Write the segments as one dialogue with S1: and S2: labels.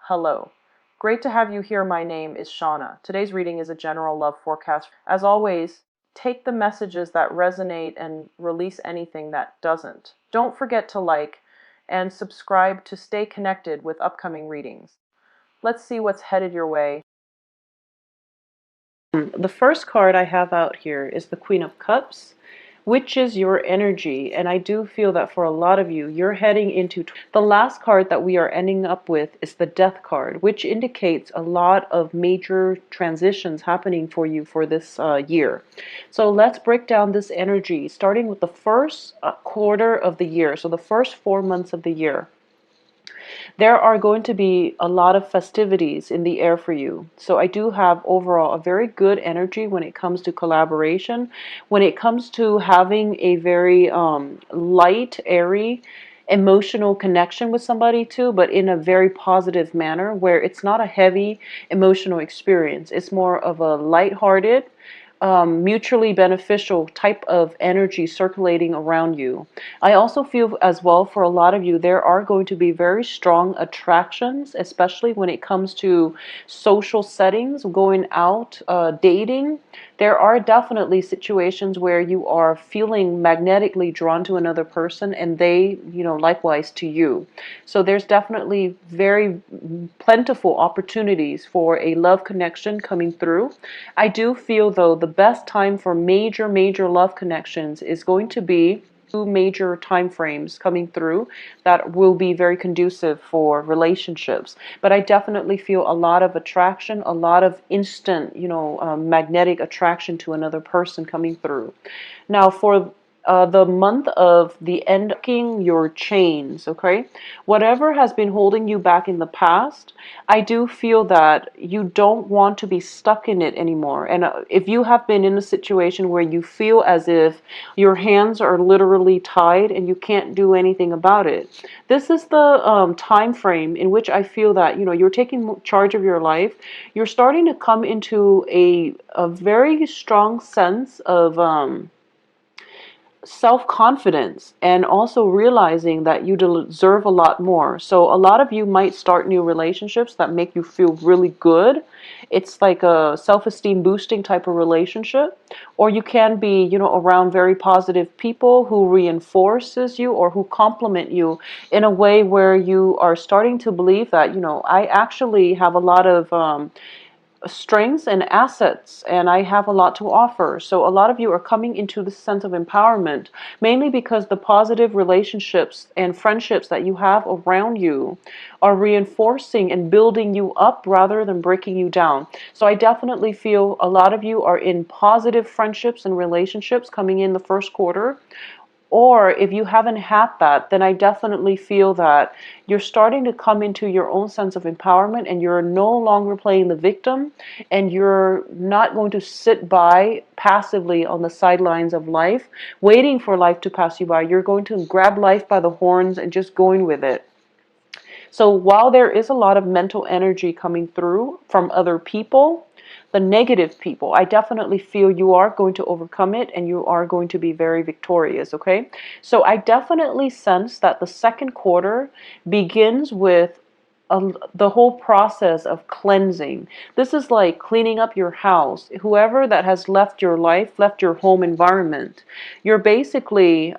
S1: Hello. Great to have you here. My name is Shauna. Today's reading is a general love forecast. As always, take the messages that resonate and release anything that doesn't. Don't forget to like and subscribe to stay connected with upcoming readings. Let's see what's headed your way. The first card I have out here is the Queen of Cups, which is your energy. And I do feel that for a lot of you, you're heading into the last card that we are ending up with is the Death card, which indicates a lot of major transitions happening for you for this year. So let's break down this energy, starting with the first quarter of the year. So the first 4 months of the year. There are going to be a lot of festivities in the air for you. So I do have overall a very good energy when it comes to collaboration, when it comes to having a very light, airy, emotional connection with somebody too, but in a very positive manner where it's not a heavy emotional experience. It's more of a lighthearted, mutually beneficial type of energy circulating around you. I also feel as well for a lot of you, there are going to be very strong attractions, especially when it comes to social settings, going out, dating. There are definitely situations where you are feeling magnetically drawn to another person and they, likewise to you. So there's definitely very plentiful opportunities for a love connection coming through. I do feel though the best time for major love connections is going to be 2 major time frames coming through that will be very conducive for relationships. But I definitely feel a lot of attraction, a lot of instant, magnetic attraction to another person coming through. Now, for the month of the ending your chains, okay? Whatever has been holding you back in the past, I do feel that you don't want to be stuck in it anymore. And if you have been in a situation where you feel as if your hands are literally tied and you can't do anything about it, this is the time frame in which I feel that, you're taking charge of your life. You're starting to come into a very strong sense of self-confidence and also realizing that you deserve a lot more. So a lot of you might start new relationships that make you feel really good. It's like a self-esteem boosting type of relationship. Or you can be, around very positive people who reinforces you or who compliment you in a way where you are starting to believe that, I actually have a lot of strengths and assets and I have a lot to offer. So a lot of you are coming into this sense of empowerment, mainly because the positive relationships and friendships that you have around you are reinforcing and building you up rather than breaking you down. So I definitely feel a lot of you are in positive friendships and relationships coming in the first quarter. Or if you haven't had that, then I definitely feel that you're starting to come into your own sense of empowerment and you're no longer playing the victim and you're not going to sit by passively on the sidelines of life, waiting for life to pass you by. You're going to grab life by the horns and just going with it. So while there is a lot of mental energy coming through from other people, the negative people, I definitely feel you are going to overcome it and you are going to be very victorious, okay? So I definitely sense that the second quarter begins with the whole process of cleansing. This is like cleaning up your house. Whoever that has left your life, left your home environment, you're basically,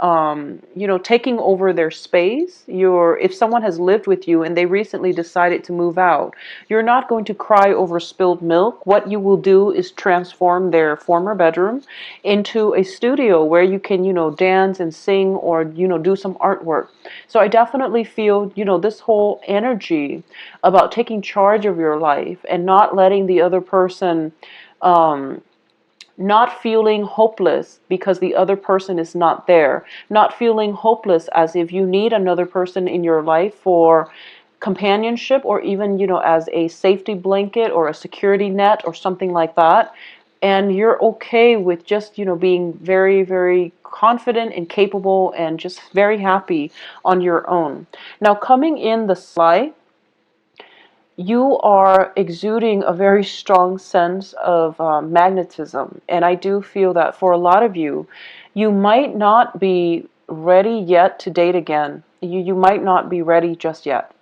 S1: taking over their space. If someone has lived with you and they recently decided to move out, you're not going to cry over spilled milk. What you will do is transform their former bedroom into a studio where you can, dance and sing or, do some artwork. So I definitely feel, this whole energy about taking charge of your life and not letting the other person, not feeling hopeless because the other person is not there, not feeling hopeless as if you need another person in your life for companionship or even, as a safety blanket or a security net or something like that. And you're okay with just, being very confident and capable and just very happy on your own. Now, coming in the slide, you are exuding a very strong sense of magnetism. And I do feel that for a lot of you, you might not be ready yet to date again. You might not be ready just yet.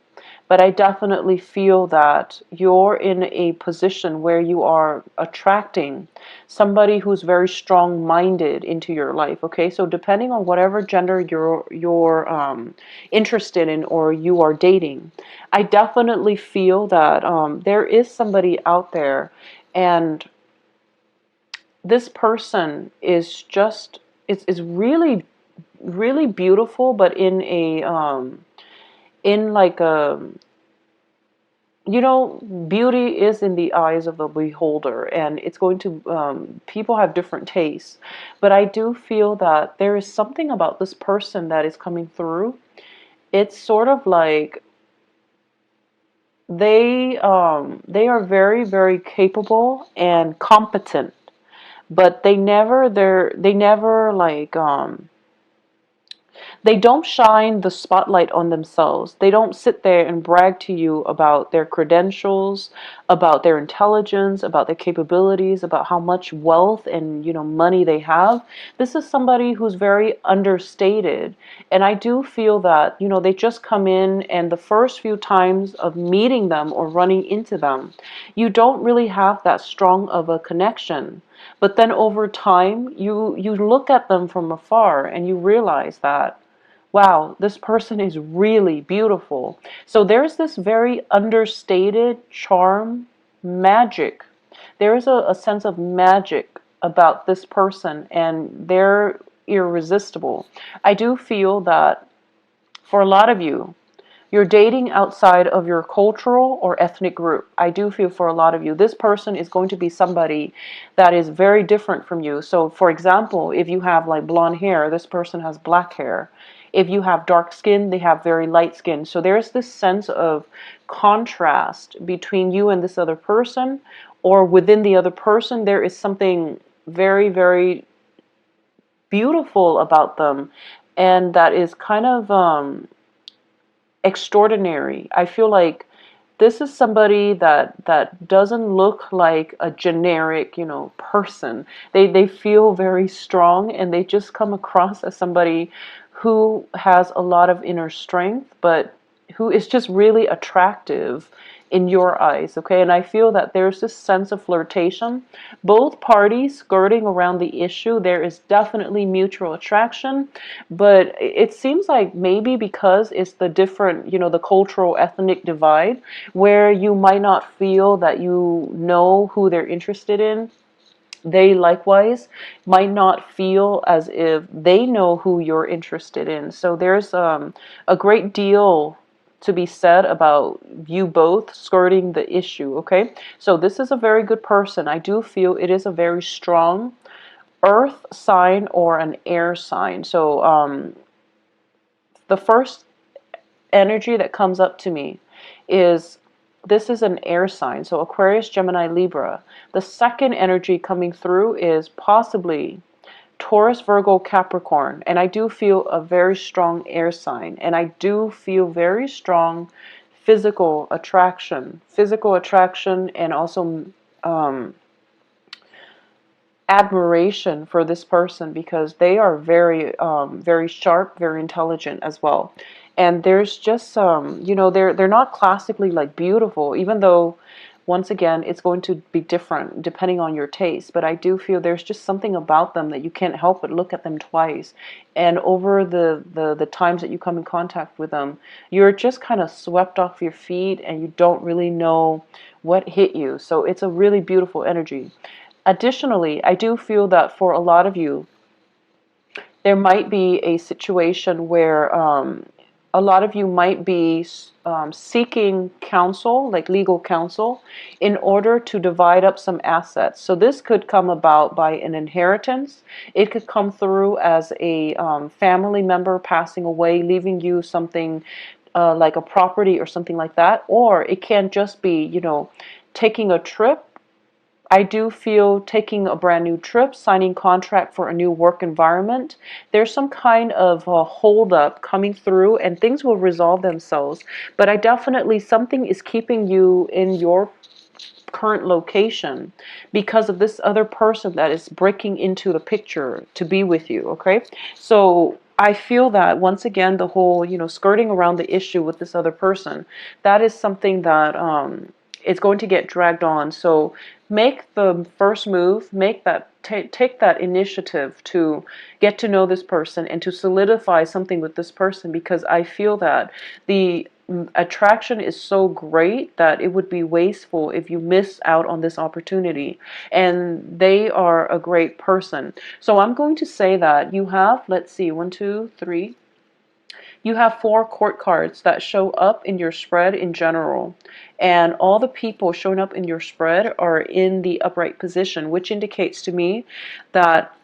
S1: but I definitely feel that you're in a position where you are attracting somebody who's very strong-minded into your life. Okay, so depending on whatever gender you're interested in or you are dating, I definitely feel that there is somebody out there, and this person is just is really beautiful, but in a in like a, you know, beauty is in the eyes of the beholder, and it's going to, people have different tastes, but I do feel that there is something about this person that is coming through. It's sort of like they are very, very capable and competent, but they never like they don't shine the spotlight on themselves. They don't sit there and brag to you about their credentials, about their intelligence, about their capabilities, about how much wealth and, you know, money they have. This is somebody who's very understated. And I do feel that, you know, they just come in, and the first few times of meeting them or running into them, you don't really have that strong of a connection. But then over time, you look at them from afar and you realize that, wow, this person is really beautiful. So there's this very understated charm, magic. There is a sense of magic about this person, and they're irresistible. I do feel that for a lot of you, you're dating outside of your cultural or ethnic group. I do feel for a lot of you, this person is going to be somebody that is very different from you. So, for example, if you have like blonde hair, this person has black hair. If you have dark skin, they have very light skin. So there's this sense of contrast between you and this other person, or within the other person, there is something very, very beautiful about them, and that is kind of extraordinary. I feel like this is somebody that doesn't look like a generic, you know, person. They feel very strong, and they just come across as somebody who has a lot of inner strength, but who is just really attractive in your eyes, okay? And I feel that there's this sense of flirtation. Both parties skirting around the issue, there is definitely mutual attraction, but it seems like maybe because it's the different, you know, the cultural ethnic divide, where you might not feel that you know who they're interested in, they likewise might not feel as if they know who you're interested in. So there's a great deal to be said about you both skirting the issue, okay? So this is a very good person. I do feel it is a very strong earth sign or an air sign. So the first energy that comes up to me is, this is an air sign, so Aquarius, Gemini, Libra. The second energy coming through is possibly Taurus, Virgo, Capricorn, and I do feel a very strong air sign, and I do feel very strong physical attraction, and also admiration for this person, because they are very very sharp, very intelligent as well. And there's just you know, they're not classically like beautiful, even though once again it's going to be different depending on your taste, but I do feel there's just something about them that you can't help but look at them twice, and over the times that you come in contact with them, you're just kind of swept off your feet and you don't really know what hit you. So it's a really beautiful energy. Additionally, I do feel that for a lot of you, there might be a situation where a lot of you might be seeking counsel, like legal counsel, in order to divide up some assets. So this could come about by an inheritance. It could come through as a family member passing away, leaving you something like a property or something like that. Or it can just be, you know, taking a trip. I do feel taking a brand new trip, signing contract for a new work environment. There's some kind of a hold up coming through, and things will resolve themselves. But I definitely, something is keeping you in your current location because of this other person that is breaking into the picture to be with you, okay? So I feel that once again, the whole, skirting around the issue with this other person, that is something that is going to get dragged on. So make the first move, take that initiative to get to know this person and to solidify something with this person, because I feel that the attraction is so great that it would be wasteful if you miss out on this opportunity. And they are a great person. So I'm going to say that you have, let's see, one, two, three. You have 4 court cards that show up in your spread in general. And all the people showing up in your spread are in the upright position, which indicates to me that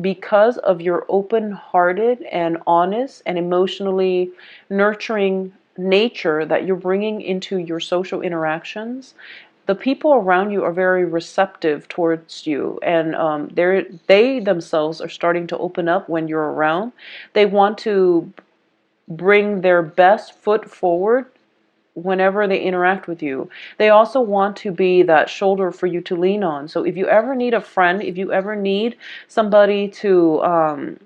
S1: because of your open-hearted and honest and emotionally nurturing nature that you're bringing into your social interactions, the people around you are very receptive towards you, and they themselves are starting to open up when you're around. They want to bring their best foot forward whenever they interact with you. They also want to be that shoulder for you to lean on. So if you ever need a friend, if you ever need somebody to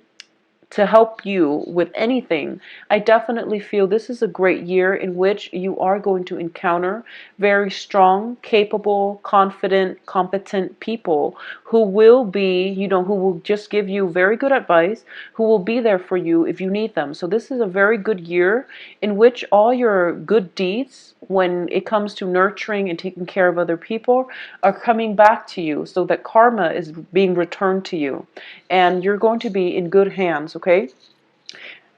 S1: help you with anything, I definitely feel this is a great year in which you are going to encounter very strong, capable, confident, competent people who will be, who will just give you very good advice, who will be there for you if you need them. So this is a very good year in which all your good deeds, when it comes to nurturing and taking care of other people, are coming back to you, so that karma is being returned to you. And you're going to be in good hands, okay?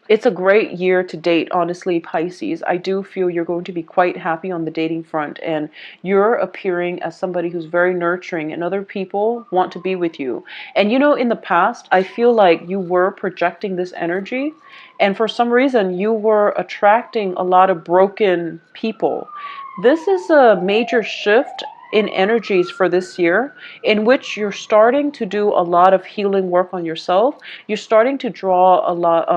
S1: It's a great year to date, honestly, Pisces. I do feel you're going to be quite happy on the dating front, and you're appearing as somebody who's very nurturing, and other people want to be with you. And in the past, I feel like you were projecting this energy, and for some reason, you were attracting a lot of broken people. This is a major shift in energies for this year, in which you're starting to do a lot of healing work on yourself. You're starting to draw a lot,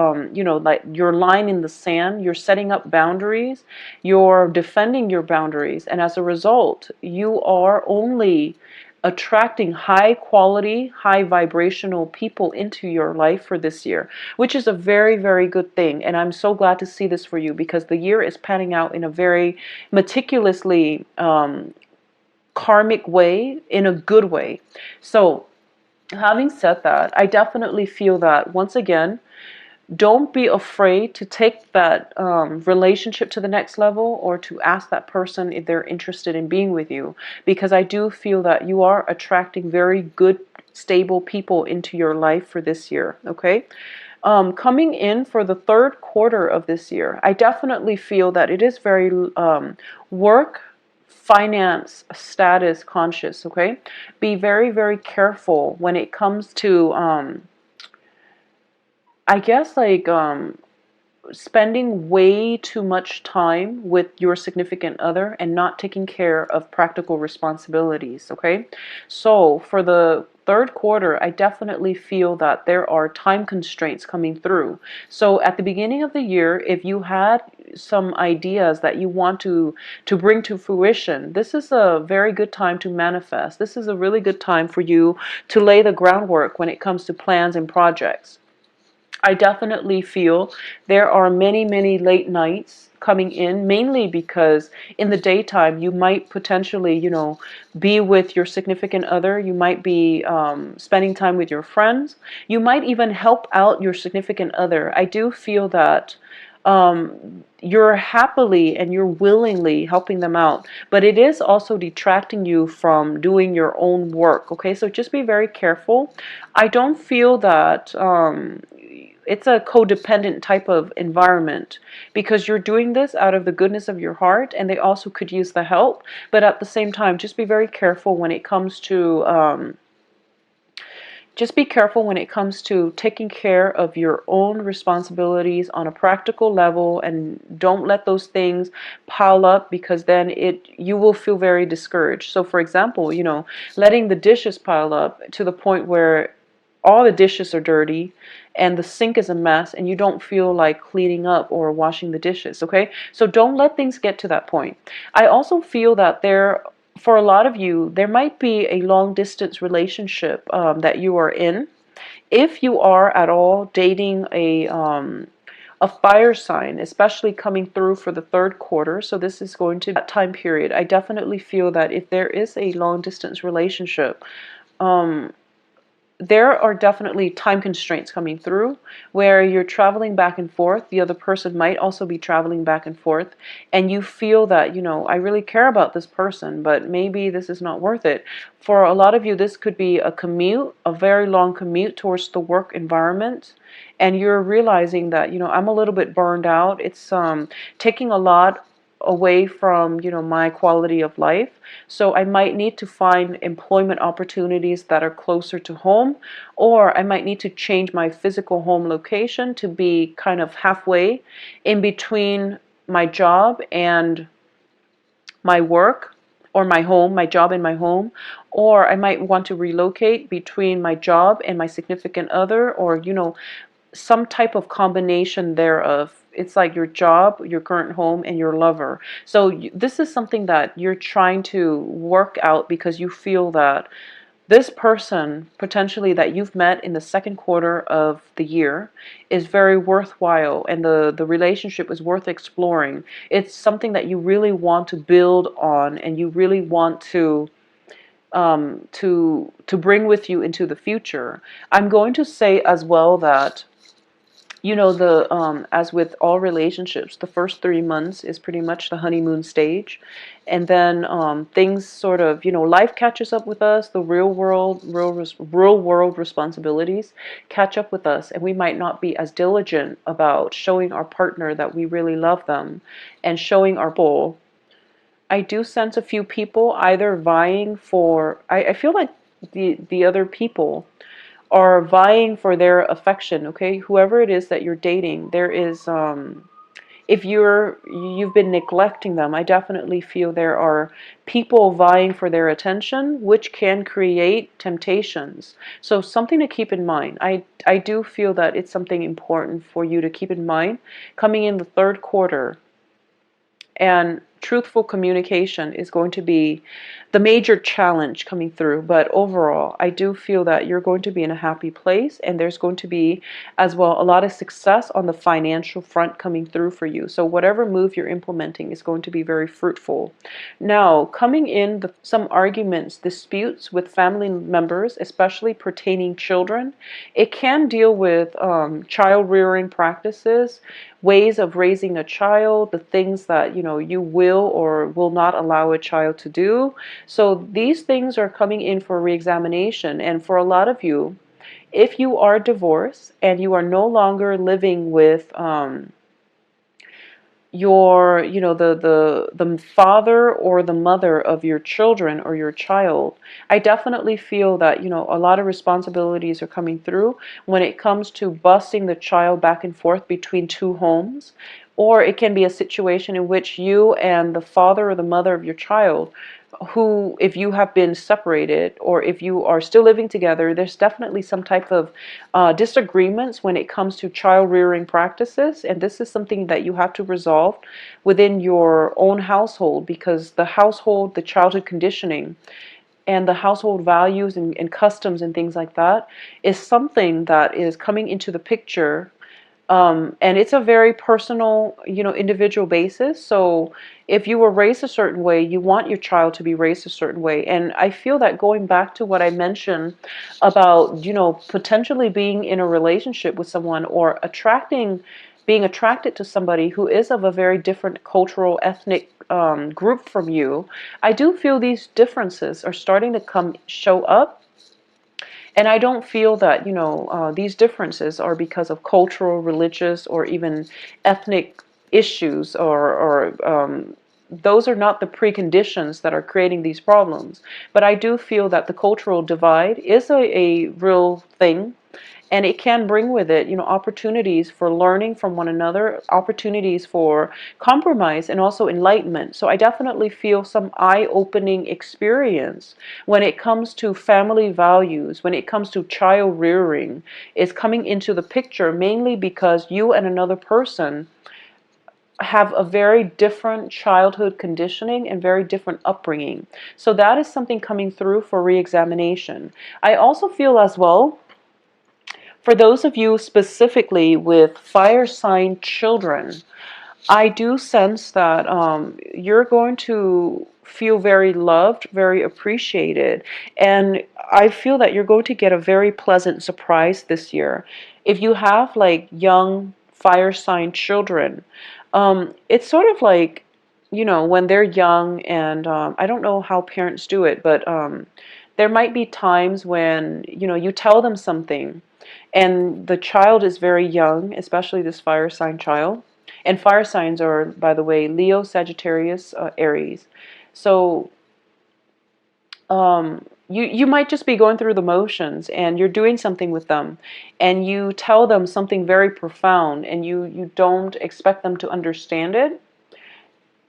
S1: like your line in the sand. You're setting up boundaries. You're defending your boundaries. And as a result, you are only attracting high quality, high vibrational people into your life for this year, which is a very, very good thing. And I'm so glad to see this for you, because the year is panning out in a very meticulously karmic way, in a good way. So having said that, I definitely feel that, once again, don't be afraid to take that relationship to the next level, or to ask that person if they're interested in being with you, because I do feel that you are attracting very good, stable people into your life for this year, okay? Coming in for the third quarter of this year, I definitely feel that it is very work, finance, status conscious, okay? Be very, very careful when it comes to, I guess, like, spending way too much time with your significant other and not taking care of practical responsibilities, okay? So for the third quarter, I definitely feel that there are time constraints coming through. So at the beginning of the year, if you had some ideas that you want to bring to fruition, this is a very good time to manifest. This is a really good time for you to lay the groundwork when it comes to plans and projects. I definitely feel there are many, many late nights coming in, mainly because in the daytime you might potentially, be with your significant other. You might be spending time with your friends. You might even help out your significant other. I do feel that you're happily and you're willingly helping them out, but it is also detracting you from doing your own work, okay? So just be very careful. I don't feel that it's a codependent type of environment, because you're doing this out of the goodness of your heart, and they also could use the help. But at the same time, just be very careful when it comes to taking care of your own responsibilities on a practical level, and don't let those things pile up, because then you will feel very discouraged. So for example, letting the dishes pile up to the point where all the dishes are dirty and the sink is a mess, and you don't feel like cleaning up or washing the dishes, okay? So don't let things get to that point. I also feel that for a lot of you, there might be a long distance relationship that you are in, If you are at all dating a fire sign, especially coming through for the third quarter, so this is going to be that time period, I definitely feel that if there is a long distance relationship, there are definitely time constraints coming through where you're traveling back and forth. The other person might also be traveling back and forth, and you feel that, I really care about this person, but maybe this is not worth it. For a lot of you, this could be a commute, a very long commute towards the work environment, and you're realizing that, I'm a little bit burned out. It's taking a lot away from, my quality of life. So I might need to find employment opportunities that are closer to home, or I might need to change my physical home location to be kind of halfway in between my job and my work, or my home, my job and my home. Or I might want to relocate between my job and my significant other, or some type of combination thereof. It's like your job, your current home, and your lover. So this is something that you're trying to work out because you feel that this person potentially that you've met in the second quarter of the year is very worthwhile, and the relationship is worth exploring. It's something that you really want to build on, and you really want to bring with you into the future. I'm going to say as well that the as with all relationships, the first 3 months is pretty much the honeymoon stage, and then things sort of, life catches up with us. The real world responsibilities catch up with us, and we might not be as diligent about showing our partner that we really love them and showing our pull. I do sense a few people either vying for. I feel like the other people are vying for their affection. Okay, whoever it is that you're dating, there is if you've been neglecting them, I definitely feel there are people vying for their attention, which can create temptations. So something to keep in mind. I do feel that it's something important for you to keep in mind coming in the third quarter. And truthful communication is going to be the major challenge coming through. But overall, I do feel that you're going to be in a happy place, and there's going to be as well a lot of success on the financial front coming through for you. So whatever move you're implementing is going to be very fruitful. Now, coming in some arguments, disputes with family members, especially pertaining children, it can deal with child rearing practices, ways of raising a child, the things that you will or will not allow a child to do. So these things are coming in for reexamination. And for a lot of you, if you are divorced and you are no longer living with your the father or the mother of your children or your child, I definitely feel that a lot of responsibilities are coming through when it comes to busing the child back and forth between two homes. Or it can be a situation in which you and the father or the mother of your child, who, if you have been separated or if you are still living together, there's definitely some type of disagreements when it comes to child rearing practices. And this is something that you have to resolve within your own household, because the household, the childhood conditioning, and the household values and customs and things like that is something that is coming into the picture. And it's a very personal, individual basis. So if you were raised a certain way, you want your child to be raised a certain way. And I feel that going back to what I mentioned about, potentially being in a relationship with someone or being attracted to somebody who is of a very different cultural, ethnic group from you, I do feel these differences are starting to show up. And I don't feel that, these differences are because of cultural, religious, or even ethnic issues, or those are not the preconditions that are creating these problems. But I do feel that the cultural divide is a real thing. And it can bring with it, opportunities for learning from one another, opportunities for compromise, and also enlightenment. So I definitely feel some eye-opening experience when it comes to family values, when it comes to child rearing, is coming into the picture, mainly because you and another person have a very different childhood conditioning and very different upbringing. So that is something coming through for re-examination. I also feel as well For those of you specifically with fire sign children, I do sense that you're going to feel very loved, very appreciated, and I feel that you're going to get a very pleasant surprise this year. If you have like young fire sign children, it's sort of like, when they're young, and I don't know how parents do it, but there might be times when, you tell them something, and the child is very young, especially this fire sign child. And fire signs are, by the way, Leo, Sagittarius, Aries. So you might just be going through the motions, and you're doing something with them, and you tell them something very profound, and you don't expect them to understand it.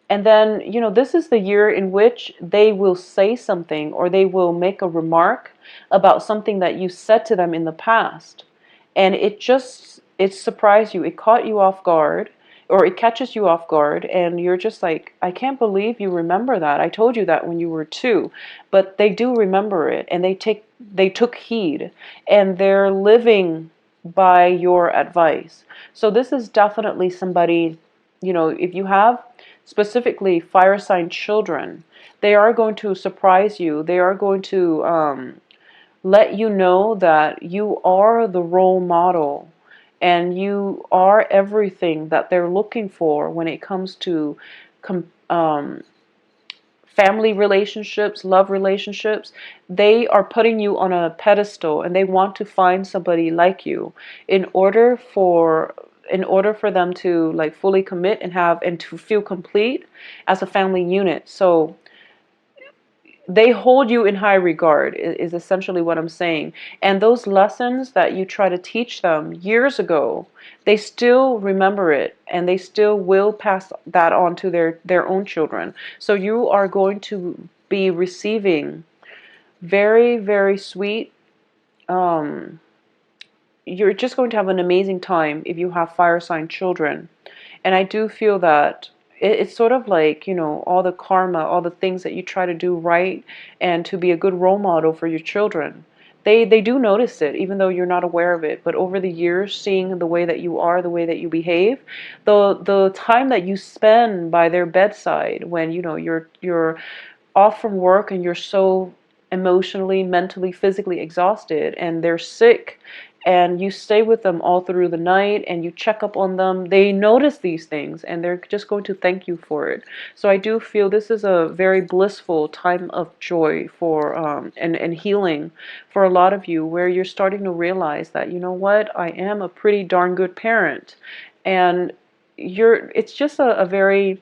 S1: And then, this is the year in which they will say something, or they will make a remark about something that you said to them in the past. And it surprised you. It caught you off guard, or it catches you off guard, and you're just like, I can't believe you remember that. I told you that when you were 2. But they do remember it, and they took heed, and they're living by your advice. So this is definitely somebody, if you have specifically fire sign children, they are going to surprise you. They are going to let you know that you are the role model, and you are everything that they're looking for when it comes to family relationships, love relationships. They are putting you on a pedestal, and they want to find somebody like you in order for them to like fully commit and to feel complete as a family unit. So they hold you in high regard, is essentially what I'm saying. And those lessons that you try to teach them years ago, they still remember it, and they still will pass that on to their own children. So you are going to be receiving very, very sweet, you're just going to have an amazing time if you have fire sign children. And I do feel that it's sort of like, all the karma, all the things that you try to do right and to be a good role model for your children. They do notice it, even though you're not aware of it. But over the years, seeing the way that you are, the way that you behave, the time that you spend by their bedside when, you're off from work, and you're so emotionally, mentally, physically exhausted, and they're sick, and you stay with them all through the night, and you check up on them. They notice these things, and they're just going to thank you for it. So I do feel this is a very blissful time of joy for and healing for a lot of you, where you're starting to realize that, you know what, I am a pretty darn good parent. And it's just a very,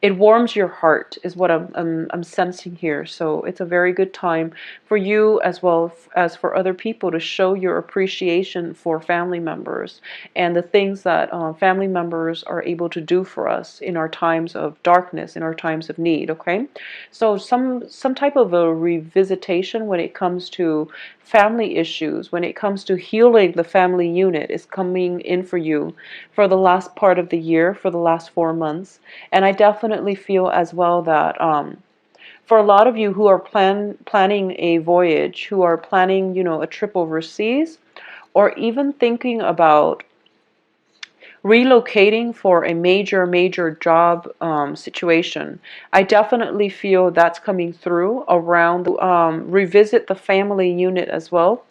S1: it warms your heart, is what I'm sensing here. So it's a very good time for you, as well as for other people, to show your appreciation for family members and the things that family members are able to do for us in our times of darkness, in our times of need. Okay, so some type of a revisitation when it comes to family issues, when it comes to healing the family unit, is coming in for you for the last part of the year, for the last 4 months. And I definitely feel as well that for a lot of you who are planning a voyage, who are planning, a trip overseas, or even thinking about relocating for a major job situation, I definitely feel that's coming through around revisit the family unit as well.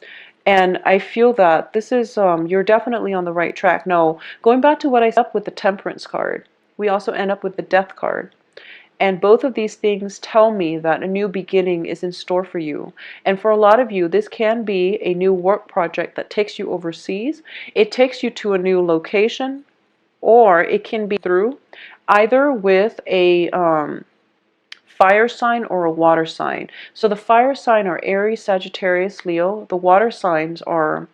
S1: And I feel that this is, you're definitely on the right track. Now, going back to what I said up with the Temperance card, we also end up with the Death card. And both of these things tell me that a new beginning is in store for you. And for a lot of you, this can be a new work project that takes you overseas. It takes you to a new location, or it can be through either with a fire sign or a water sign. So the fire sign are Aries, Sagittarius, Leo. The water signs are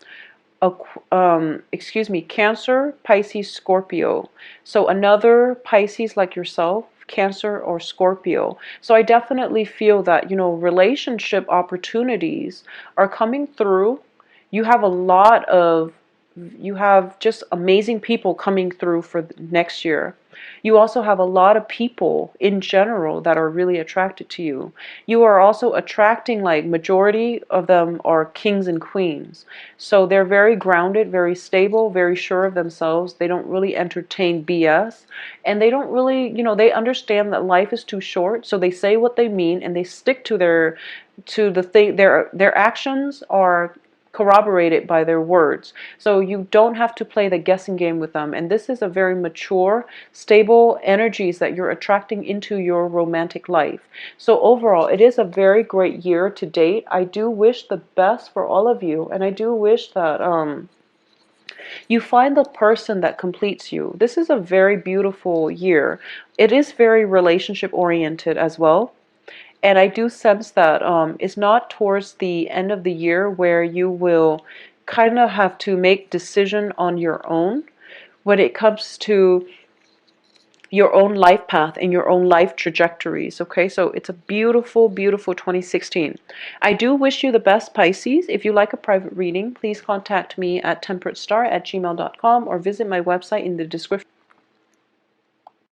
S1: Cancer, Pisces, Scorpio. So another Pisces like yourself, Cancer or Scorpio. So I definitely feel that, relationship opportunities are coming through. You have a lot of you have just amazing people coming through for next year. You also have a lot of people in general that are really attracted to you. You are also attracting, like, majority of them are kings and queens. So they're very grounded, very stable, very sure of themselves. They don't really entertain BS. And they don't really, they understand that life is too short. So they say what they mean and they stick to the thing. Their actions are corroborated by their words. So you don't have to play the guessing game with them. And this is a very mature, stable energies that you're attracting into your romantic life. So overall, it is a very great year to date. I do wish the best for all of you. And I do wish that you find the person that completes you. This is a very beautiful year. It is very relationship oriented as well. And I do sense that it's not towards the end of the year where you will kind of have to make decision on your own when it comes to your own life path and your own life trajectories. Okay, so it's a beautiful, beautiful 2016. I do wish you the best, Pisces. If you like a private reading, please contact me at temperatestar@gmail.com or visit my website in the description.